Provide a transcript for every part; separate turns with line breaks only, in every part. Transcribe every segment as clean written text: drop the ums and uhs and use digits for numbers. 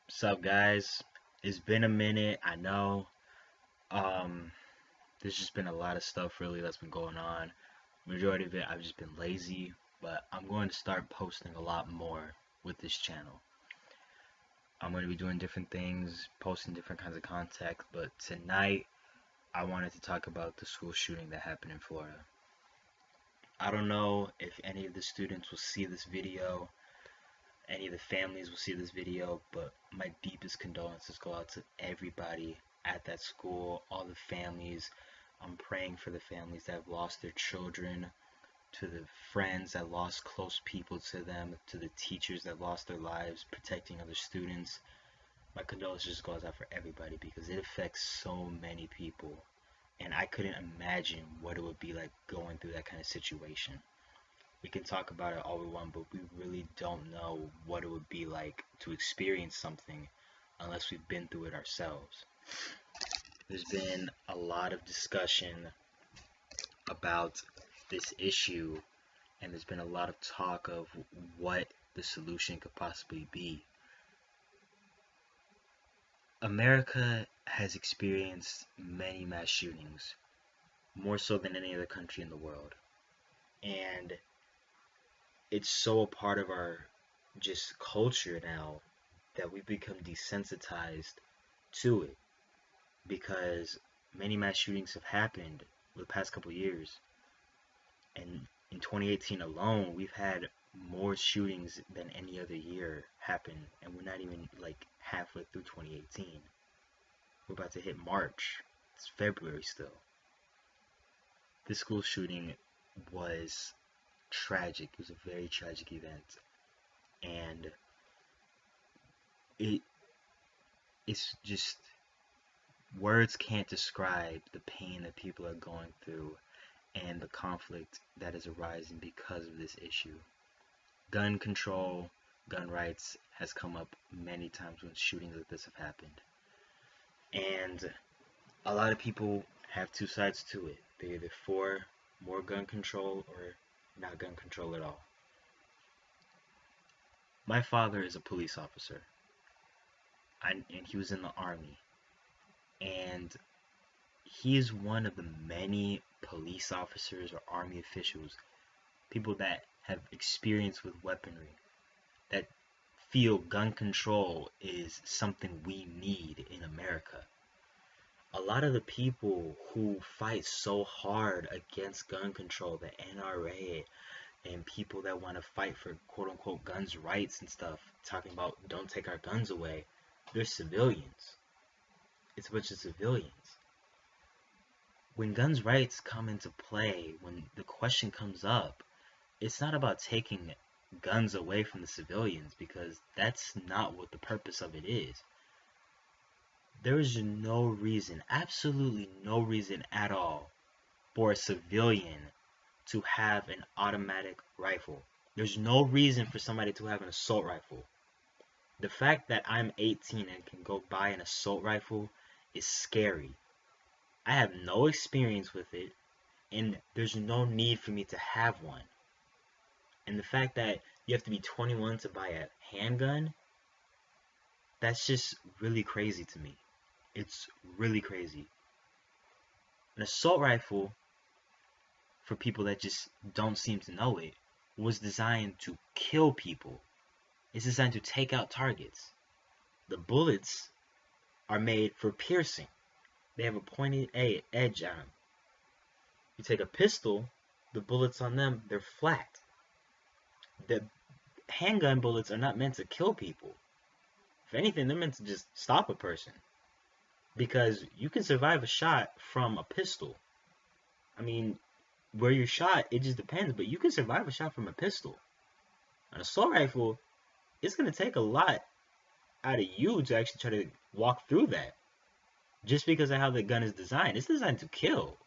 What's up, guys? It's been a minute. I know. Um, there's just been a lot of stuff really that's been going on. Majority of it, I've just been lazy, but I'm going to start posting a lot more with this channel. I'm going to be doing different things, posting different kinds of content, but tonight I wanted to talk about the school shooting that happened in Florida. I don't know if any of the students will see this video, any of the families will see this video, but my deepest condolences go out to everybody at that school, all the families. I'm praying for the families that have lost their children, to the friends that lost close people to them, to the teachers that lost their lives protecting other students. My condolences goes out for everybody because it affects so many people. And I couldn't imagine what it would be like going through that kind of situation. We can talk about it all we want, but we really don't know what it would be like to experience something unless we've been through it ourselves. There's been a lot of discussion about this issue, and there's been a lot of talk of what the solution could possibly be. America has experienced many mass shootings, more so than any other country in the world. And it's so a part of our just culture now that we've become desensitized to it because many mass shootings have happened over the past couple of years. And in 2018 alone, we've had more shootings than any other year happen, and we're not even like halfway through 2018. We're about to hit March. It's February still. This school shooting was tragic. It was a very tragic event, and it it's just words can't describe the pain that people are going through and the conflict that is arising because of this issue. Gun control, gun rights has come up many times when shootings like this have happened. And a lot of people have two sides to it. They're either for more gun control or not gun control at all. My father is a police officer, and he was in the army. And he is one of the many police officers or army officials, people that have experience with weaponry, that feel gun control is something we need in America. A lot of the people who fight so hard against gun control, the NRA, and people that want to fight for quote unquote guns rights and stuff, talking about don't take our guns away, they're civilians. It's a bunch of civilians. When guns rights come into play, when the question comes up, it's not about taking guns away from the civilians because that's not what the purpose of it is. There is no reason, absolutely no reason at all, for a civilian to have an automatic rifle. There's no reason for somebody to have an assault rifle. The fact that I'm 18 and can go buy an assault rifle is scary. I have no experience with it, and there's no need for me to have one. And the fact that you have to be 21 to buy a handgun, that's just really crazy to me. It's really crazy. An assault rifle, for people that just don't seem to know it, was designed to kill people. It's designed to take out targets. The bullets are made for piercing. They have a pointed edge on them. You take a pistol, the bullets on them, they're flat. The handgun bullets are not meant to kill people. If anything, they're meant to just stop a person. Because you can survive a shot from a pistol. I mean, where you're shot, it just depends, but you can survive a shot from a pistol. An assault rifle, it's going to take a lot out of you to actually try to walk through that. Just because of how the gun is designed. It's designed to kill.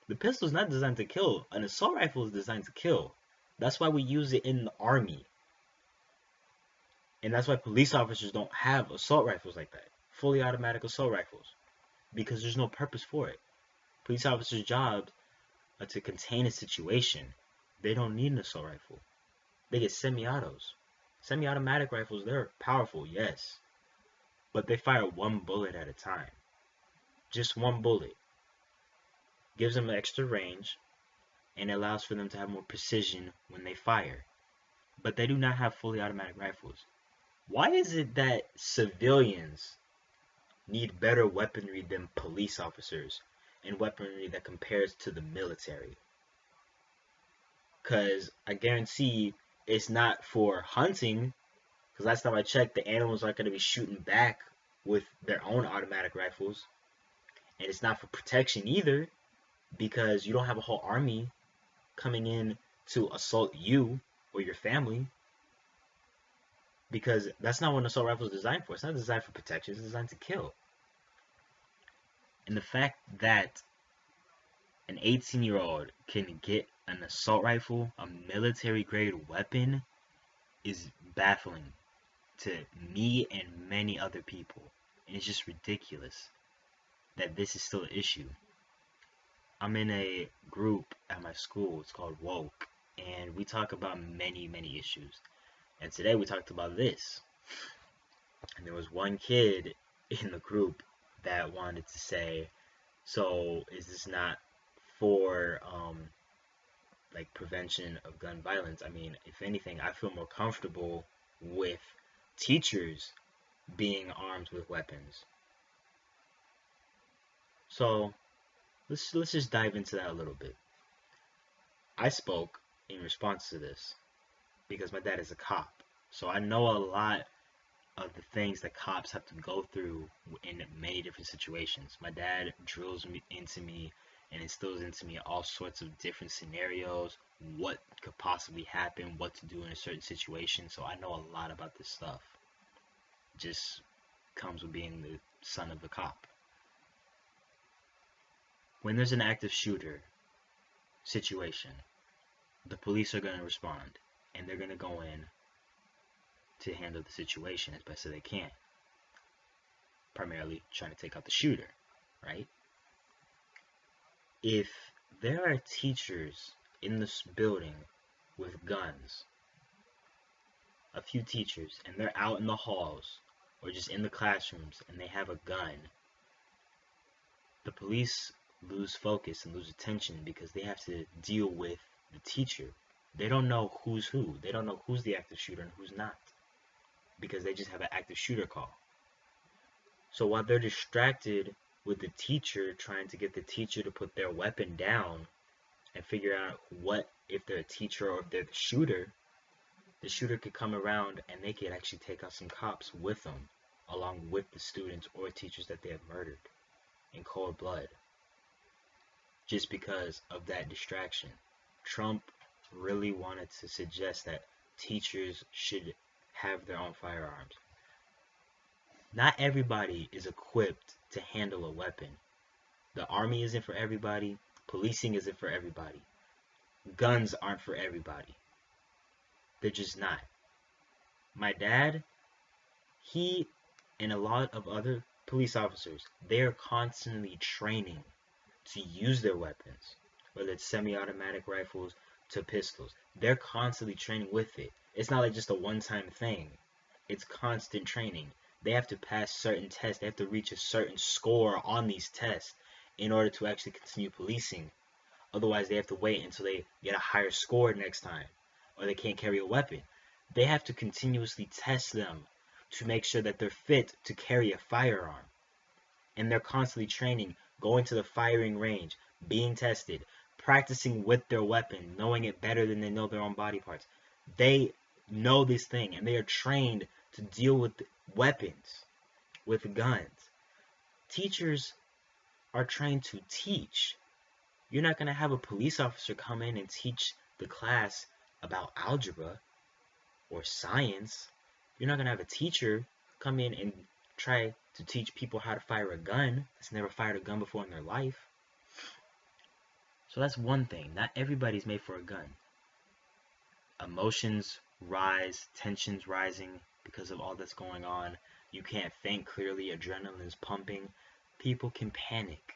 The pistol is not designed to kill. An assault rifle is designed to kill. That's why we use it in the army. And that's why police officers don't have assault rifles like that. Fully automatic assault rifles. Because there's no purpose for it. Police officers' jobs are to contain a situation. They don't need an assault rifle. They get semi-autos. Semi-automatic rifles, they're powerful, yes. but they fire one bullet at a time. Just one bullet. Gives them extra range and allows for them to have more precision when they fire. But they do not have fully automatic rifles. Why is it that civilians need better weaponry than police officers and weaponry that compares to the military? Because I guarantee it's not for hunting, because last time I checked, the animals aren't going to be shooting back with their own automatic rifles. And it's not for protection either, because you don't have a whole army coming in to assault you or your family. Because that's not what an assault rifle is designed for. It's not designed for protection, it's designed to kill. And the fact that an 18-year-old can get an assault rifle, a military-grade weapon, is baffling to me and many other people. And it's just ridiculous that this is still an issue. I'm in a group at my school, it's called Woke, and we talk about many, many issues. And today we talked about this. And there was one kid in the group that wanted to say, so is this not for like prevention of gun violence? I mean, if anything, I feel more comfortable with teachers being armed with weapons. So let's just dive into that a little bit. I spoke in response to this because my dad is a cop, so I know a lot of the things that cops have to go through in many different situations. My dad drills into me and instills into me all sorts of different scenarios, what could possibly happen, what to do in a certain situation. So I know a lot about this stuff. Just comes with being the son of a cop. When there's an active shooter situation, the police are going to respond and they're going to go in to handle the situation as best as they can. Primarily trying to take out the shooter, right? If there are teachers in this building with guns, a few teachers, and they're out in the halls or just in the classrooms and they have a gun, the police lose focus and lose attention because they have to deal with the teacher. They don't know who's who. They don't know who's the active shooter and who's not, because they just have an active shooter call. So while they're distracted with the teacher trying to get the teacher to put their weapon down and figure out what, if they're a teacher or if they're the shooter could come around and they could actually take out some cops with them, along with the students or teachers that they have murdered in cold blood, just because of that distraction. Trump really wanted to suggest that teachers should have their own firearms. Not everybody is equipped to handle a weapon. The army isn't for everybody. Policing isn't for everybody. Guns aren't for everybody. They're just not. My dad, he and a lot of other police officers, they're constantly training to use their weapons, whether it's semi-automatic rifles to pistols. They're constantly training with it. It's not like just a one-time thing. It's constant training. They have to pass certain tests. They have to reach a certain score on these tests in order to actually continue policing. Otherwise, they have to wait until they get a higher score next time, or they can't carry a weapon. They have to continuously test them to make sure that they're fit to carry a firearm. And they're constantly training, going to the firing range, being tested, practicing with their weapon, knowing it better than they know their own body parts. They know this thing, and they are trained to deal with weapons, with guns. Teachers are trained to teach. You're not going to have a police officer come in and teach the class about algebra or science. You're not going to have a teacher come in and try to teach people how to fire a gun that's never fired a gun before in their life. So that's one thing. Not everybody's made for a gun. Emotions rise, tensions rising because of all that's going on. You can't think clearly, adrenaline's pumping. People can panic.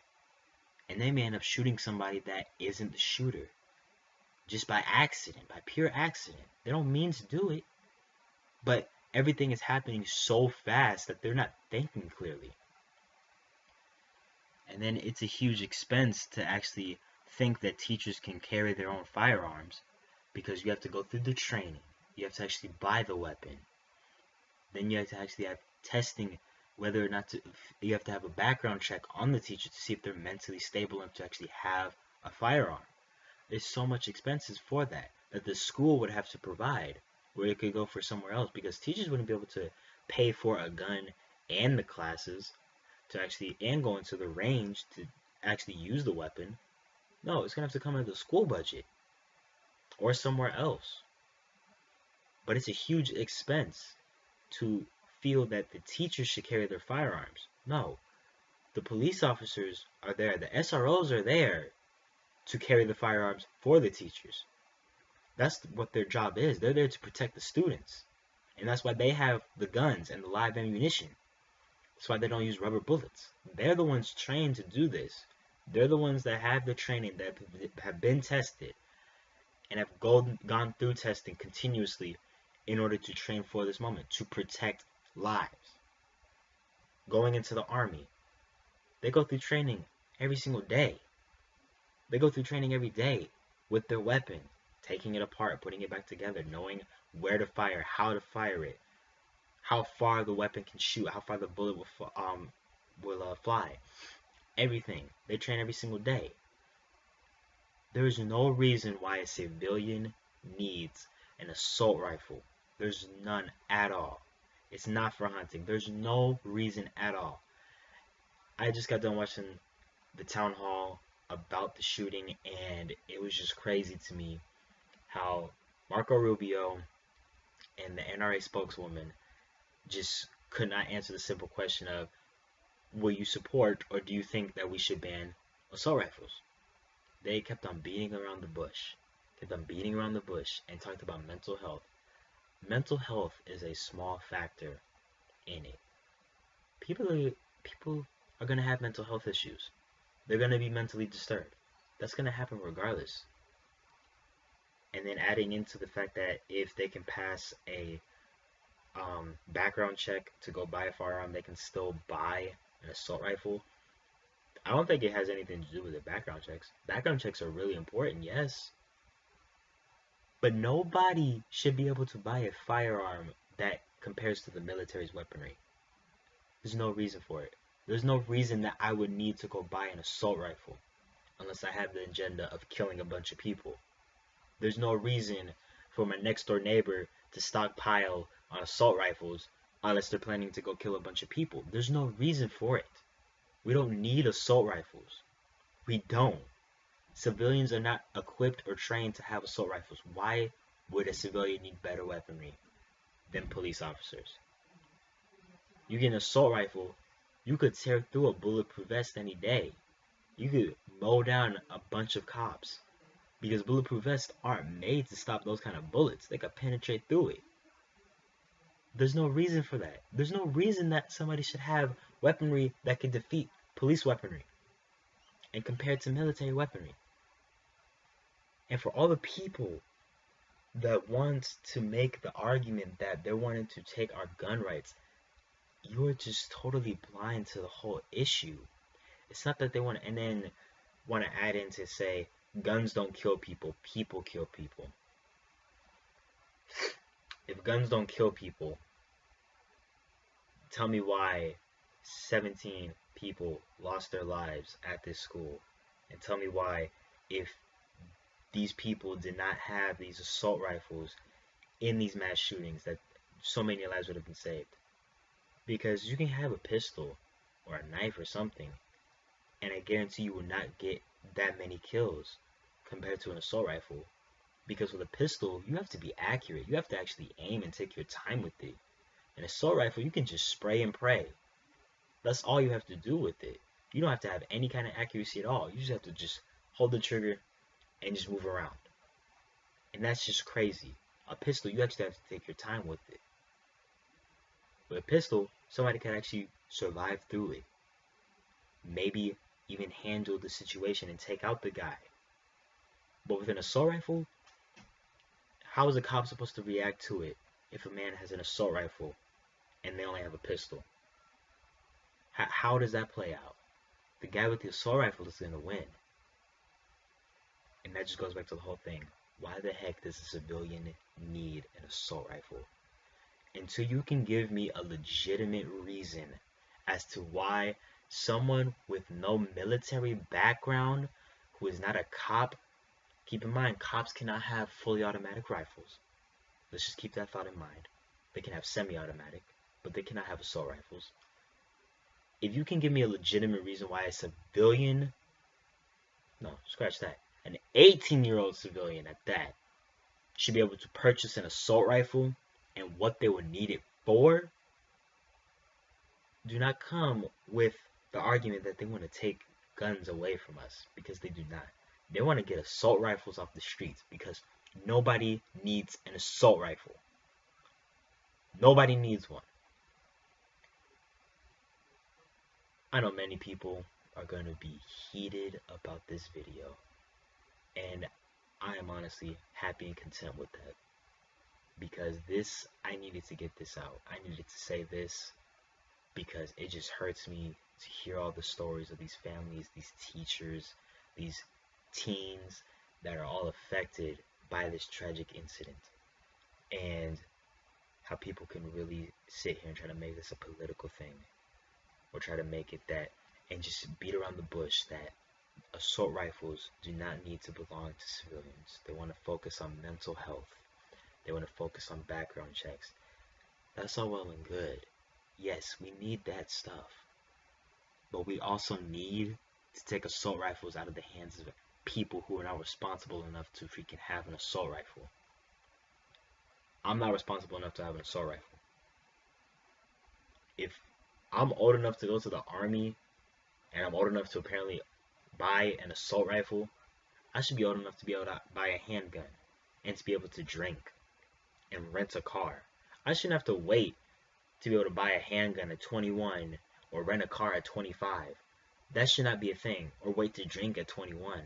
And they may end up shooting somebody that isn't the shooter. Just by accident, by pure accident. They don't mean to do it. But Everything is happening so fast that they're not thinking clearly. And then it's a huge expense to actually think that teachers can carry their own firearms, because you have to go through the training. You have to actually buy the weapon. Then you have to actually have testing whether or not to, you have to have a background check on the teacher to see if they're mentally stable enough to actually have a firearm. There's so much expenses for that the school would have to provide, where it could go for somewhere else, because teachers wouldn't be able to pay for a gun and the classes to actually, and go into the range to actually use the weapon. No, it's gonna have to come out of the school budget or somewhere else. But it's a huge expense to feel that the teachers should carry their firearms. No, the police officers are there, the SROs are there to carry the firearms for the teachers. That's what their job is. They're there to protect the students. And that's why they have the guns and the live ammunition. That's why they don't use rubber bullets. They're the ones trained to do this. They're the ones that have the training, that have been tested and have gone through testing continuously in order to train for this moment, to protect lives. Going into the army, they go through training every single day. They go through training every day with their weapon, taking it apart, putting it back together, knowing where to fire, how to fire it, how far the weapon can shoot, how far the bullet will fly. Everything. They train every single day. There is no reason why a civilian needs an assault rifle. There's none at all. It's not for hunting. There's no reason at all. I just got done watching the town hall about the shooting, and it was just crazy to me how Marco Rubio and the NRA spokeswoman just could not answer the simple question of, will you support or do you think that we should ban assault rifles? They kept on beating around the bush, and talked about mental health. Mental health is a small factor in it. People are gonna have mental health issues. They're gonna be mentally disturbed. That's gonna happen regardless. And then adding into the fact that if they can pass a background check to go buy a firearm, they can still buy an assault rifle. I don't think it has anything to do with the background checks. Background checks are really important, yes. But nobody should be able to buy a firearm that compares to the military's weaponry. There's no reason for it. There's no reason that I would need to go buy an assault rifle unless I have the agenda of killing a bunch of people. There's no reason for my next door neighbor to stockpile on assault rifles unless they're planning to go kill a bunch of people. There's no reason for it. We don't need assault rifles. We don't. Civilians are not equipped or trained to have assault rifles. Why would a civilian need better weaponry than police officers? You get an assault rifle, you could tear through a bulletproof vest any day. You could mow down a bunch of cops, because bulletproof vests aren't made to stop those kind of bullets. They could penetrate through it. There's no reason for that. There's no reason that somebody should have weaponry that can defeat police weaponry and compared to military weaponry. And for all the people that want to make the argument that they're wanting to take our gun rights, you're just totally blind to the whole issue. It's not that they want to, and then want to add in to say guns don't kill people, people kill people. If guns don't kill people, tell me why 17 people lost their lives at this school. And tell me why, if these people did not have these assault rifles in these mass shootings, that so many lives would have been saved. Because you can have a pistol or a knife or something, and I guarantee you will not get that many kills compared to an assault rifle. Because with a pistol, you have to be accurate. You have to actually aim and take your time with it. An assault rifle, you can just spray and pray. That's all you have to do with it. You don't have to have any kind of accuracy at all. You just have to just hold the trigger and just move around. And that's just crazy. A pistol, you actually have to take your time with it. With a pistol, somebody can actually survive through it. Maybe even handle the situation and take out the guy. But with an assault rifle, how is a cop supposed to react to it if a man has an assault rifle and they only have a pistol? How does that play out? The guy with the assault rifle is going to win. And that just goes back to the whole thing. Why the heck does a civilian need an assault rifle? Until you can give me a legitimate reason as to why someone with no military background, who is not a cop, keep in mind, cops cannot have fully automatic rifles. Let's just keep that thought in mind. They can have semi-automatic, but they cannot have assault rifles. If you can give me a legitimate reason why a civilian, no, scratch that, an 18-year-old civilian at that, should be able to purchase an assault rifle and what they would need it for, do not come with the argument that they want to take guns away from us, because they do not. They want to get assault rifles off the streets because nobody needs an assault rifle. Nobody needs one. I know many people are going to be heated about this video, and I am honestly happy and content with that, because I needed to get this out. I needed to say this because it just hurts me to hear all the stories of these families, these teachers, these teens that are all affected by this tragic incident, and how people can really sit here and try to make this a political thing, or try to make it that, and just beat around the bush that assault rifles do not need to belong to civilians. They want to focus on mental health. They want to focus on background checks. That's all well and good. Yes, we need that stuff. But we also need to take assault rifles out of the hands of people who are not responsible enough to freaking have an assault rifle. I'm not responsible enough to have an assault rifle. If I'm old enough to go to the army, and I'm old enough to apparently buy an assault rifle, I should be old enough to be able to buy a handgun and to be able to drink and rent a car. I shouldn't have to wait to be able to buy a handgun at 21 or rent a car at 25. That should not be a thing. Or wait to drink at 21.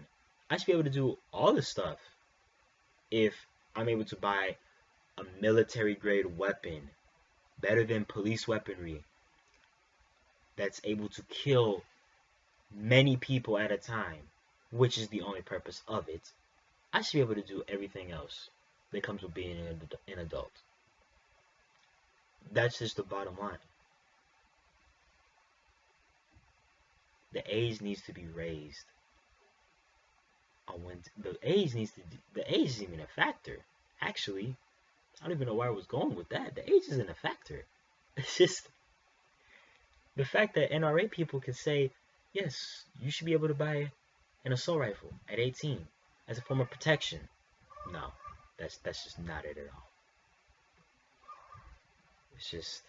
I should be able to do all this stuff if I'm able to buy a military grade weapon, better than police weaponry, that's able to kill many people at a time, which is the only purpose of it. I should be able to do everything else that comes with being an adult. That's just the bottom line. The age needs to be raised. The age isn't even a factor. Actually, I don't even know where I was going with that. The age isn't a factor. It's just the fact that NRA people can say, yes, you should be able to buy an assault rifle at 18 as a form of protection. No, that's just not it at all. It's just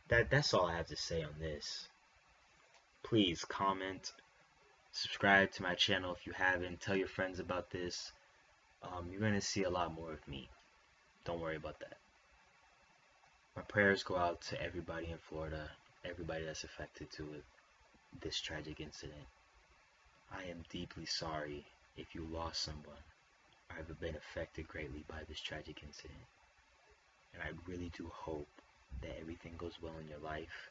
that's all I have to say on this. Please comment, subscribe to my channel if you haven't, tell your friends about this. You're going to see a lot more of me. Don't worry about that. My prayers go out to everybody in Florida, everybody that's affected to this tragic incident. I am deeply sorry if you lost someone or have been affected greatly by this tragic incident. And I really do hope that everything goes well in your life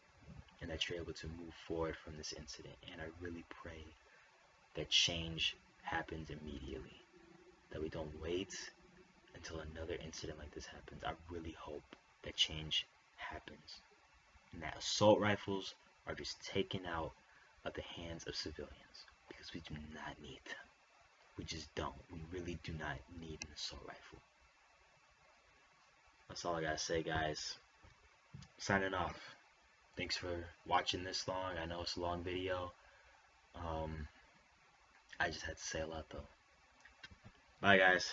and that you're able to move forward from this incident. And I really pray that change happens immediately, that we don't wait until another incident like this happens. I really hope that change happens and that assault rifles are just taken out of the hands of civilians, because we do not need them. We just don't. We really do not need an assault rifle. That's all I gotta say, guys. Signing off. Thanks for watching this long. I know it's a long video. I just had to say a lot though. Bye, guys.